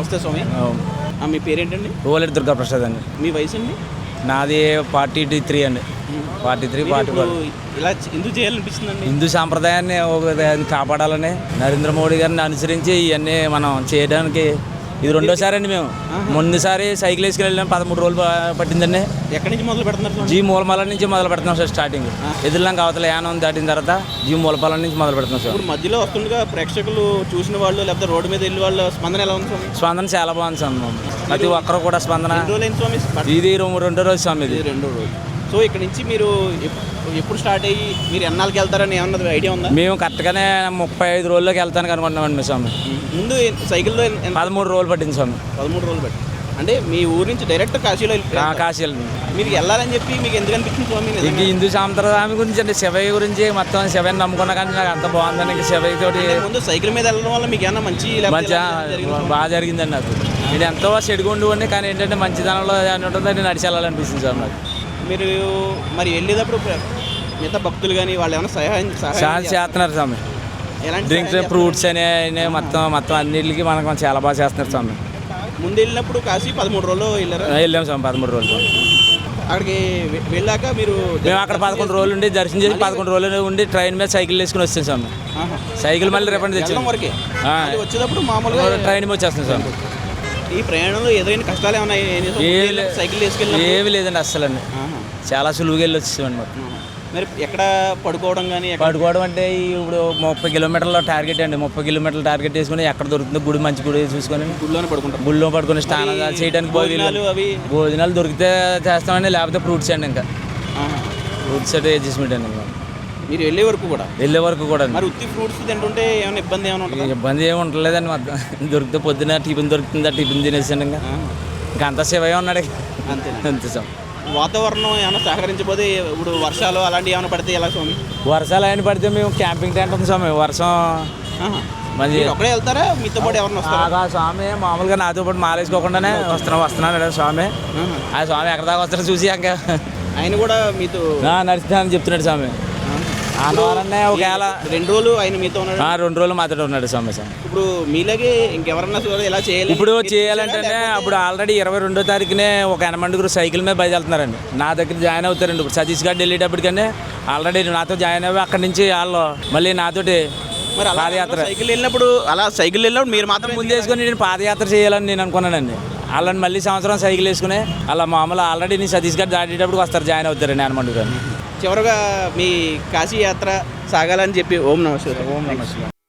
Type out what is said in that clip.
నమస్తే స్వామి. మీ పేరేంటండి? ఓలేటి దుర్గాప్రసాద్ అండి. మీ వయసు అండి? నాది 43 అండి. 43, 44. ఇలా ఎందుకు చేయాలనిపిస్తుందండి? హిందూ సాంప్రదాయాన్ని కాపాడాలని నరేంద్ర మోడీ గారిని అనుసరించి ఇవన్నీ మనం చేయడానికి ఇది రెండోసారి అండి. మేము ముందుసారి సైకిల్ వేసుకుని వెళ్ళాం, 13 రోజులు పట్టిందండి. ఎక్కడి నుంచి మొదలు పెడుతున్నారు? జీ మూలపాలెం నుంచి మొదలు పెడుతున్నాం సార్. స్టార్టింగ్ ఎదురులంక అవతల యానం దాటిన తర్వాత జీ మూలపాలెం నుంచి మొదలు పెడుతున్నాం సార్. ఇప్పుడు మధ్యలో వస్తుండగా ప్రేక్షకులు చూసిన వాళ్ళు లేకపోతే రోడ్డు మీద వెళ్ళి వాళ్ళ స్పందన ఎలా ఉంది స్వామి? స్పందన చాలా బాగుంది సార్. ప్రతి ఒక్కరు కూడా స్పందన. ఇది రెండో రోజు స్వామి. ఇది రెండో రోజు. సో ఇక్కడ నుంచి మీరు ఎప్పుడు స్టార్ట్ అయ్యి మీరు ఎన్నాళ్ళకి వెళ్తారని ఏమన్నా ఐడియా ఉందా? మేము కరెక్ట్గానే 35 రోజుల్లోకి వెళ్తానికి అనుకుంటున్నామండి స్వామి. ముందు సైకిల్లో 13 రోజులు పట్టింది స్వామి. 13 రోజులు పట్టి అంటే మీ ఊరు నుంచి డైరెక్ట్ కాశీలో కాశీలో మీరు వెళ్ళాలని చెప్పి మీకు ఎందుకు అనిపించింది స్వామి? ఇంక హిందూ సాంప్రదాయం గురించి అంటే శివయ్య గురించి మొత్తం శివయ్యని నమ్ముకున్నా కానీ నాకు అంత బాగుందని ఇంక శివయ్య తోటి ముందు సైకిల్ మీద వెళ్ళడం వల్ల మీకు ఏమన్నా మంచి బాగా జరిగిందండి నాకు. ఇది ఎంతో చెడుగుండు కానీ ఏంటంటే మంచిదనంలో ఉంటుంది, నేను నడిచి వెళ్ళాలనిపిస్తుంది సార్ నాకు. మీరు మరి వెళ్ళేటప్పుడు మిగతా భక్తులు కానీ వాళ్ళు ఏమైనా సహాయం చేస్తున్నారు స్వామి. డ్రింక్స్, ఫ్రూట్స్ అనే మొత్తం అన్నింటికి మనకు చాలా బాగా చేస్తున్నారు స్వామి. ముందు వెళ్ళినప్పుడు కాశీ 13 రోజులు వెళ్ళాం స్వామి. 13 రోజులు అక్కడికి వెళ్ళాక మేము అక్కడ 11 రోజులు ఉండి దర్శనం చేసి 11 రోజులు ఉండి ట్రైన్ మీద సైకిల్ వేసుకుని వస్తాం స్వామి. సైకిల్ మళ్ళీ రిఫండ్ తెచ్చాం. వచ్చేటప్పుడు మామూలుగా ట్రైన్ మీద వచ్చేస్తాం స్వామి. ఈ ప్రయాణంలో ఎదురైన కష్టాలు ఏమన్నా? సైకిల్ వేసుకెళ్ళి ఏమి లేదండి అస్సలు అండి. చాలా సులువుగా వెళ్ళి వచ్చేసామండి. మరి ఎక్కడ పడుకోవడం కానీ? పడుకోవడం అంటే ఇప్పుడు 30 కిలోమీటర్ల టార్గెట్ అండి. 30 కిలోమీటర్ల టార్గెట్ వేసుకుని ఎక్కడ దొరుకుతుందో గుడి, మంచి గుడి చూసుకొని గుడిలో పడుకుని స్నానం చేయడానికి భోజనాలు దొరికితే చేస్తామండి, లేకపోతే ఫ్రూట్స్ అండి. ఇంకా ఫ్రూట్స్ అంటే అడ్జస్ట్మెంట్ అండి. మీరు వెళ్ళే వరకు కూడా మరి ఉత్తి ఫ్రూట్స్ తింటుంటే ఏమైనా ఇబ్బంది ఏమి ఉండలేదండి. మొత్తం దొరికితే పొద్దున టిఫిన్ దొరుకుతుందా, టిఫిన్ తినేసాను. ఇంకా అంతా శివయ్య ఉన్నాడు అంతే సార్. వాతావరణం ఏమైనా సహకరించకపోతే ఇప్పుడు వర్షాలు అలాంటివి ఏమైనా పడితే ఎలా స్వామి? వర్షాలు అయినా పడితే మేము క్యాంపింగ్ టెంట్ ఉంది స్వామి. వర్షం ఒక్కడే వెళ్తారా? మీతో పాటు ఎవరైనా వస్తారా? స్వామి మామూలుగా నాతో పాటు మాలేసుకోకుండానే వస్తున్నాను స్వామి. ఆ స్వామి ఎక్కడ దాకా వస్తారో చూసి ఇంకా ఆయన కూడా మీతో నడుస్తానని చెప్తున్నాడు స్వామి. ఆనవారనే ఒకవేళ 2 రోజులు ఆయన మీతో ఉన్నాడు. 2 రోజులు మాతో ఉన్నాడు స్వామి. ఇప్పుడు మీలాగే ఇంకెవరన్నా ఎలా చేయాలి? ఇప్పుడు చేయాలంటే అప్పుడు ఆల్రెడీ 22వ తారీఖునే ఒక 80 సైకిల్ మీద బయలుదేరుతున్నారండి. నా దగ్గర జాయిన్ అవుతారండి. ఇప్పుడు సతీష్ గఢ్ వెళ్ళేటప్పటికనే ఆల్రెడీ నాతో జాయిన్ అయ్యి అక్కడి నుంచి వాళ్ళు మళ్ళీ నాతోటి పాదయాత్ర సైకిల్ వెళ్ళినప్పుడు మీరు మాత్రం ముందు వేసుకొని నేను పాదయాత్ర చేయాలని నేను అనుకున్నానండి. వాళ్ళని మళ్ళీ సంవత్సరం సైకిల్ వేసుకుని అలా మామూలు ఆల్రెడీ నేను సతీష్ గఢ్ దాటేటప్పుడు వస్తారు, జాయిన్ అవుతారండి హనుమంతుడు. చివరగా మీ కాశీ యాత్ర సాగాలని చెప్పి ఓం నమః శివాయ. ఓం నమః శివాయ.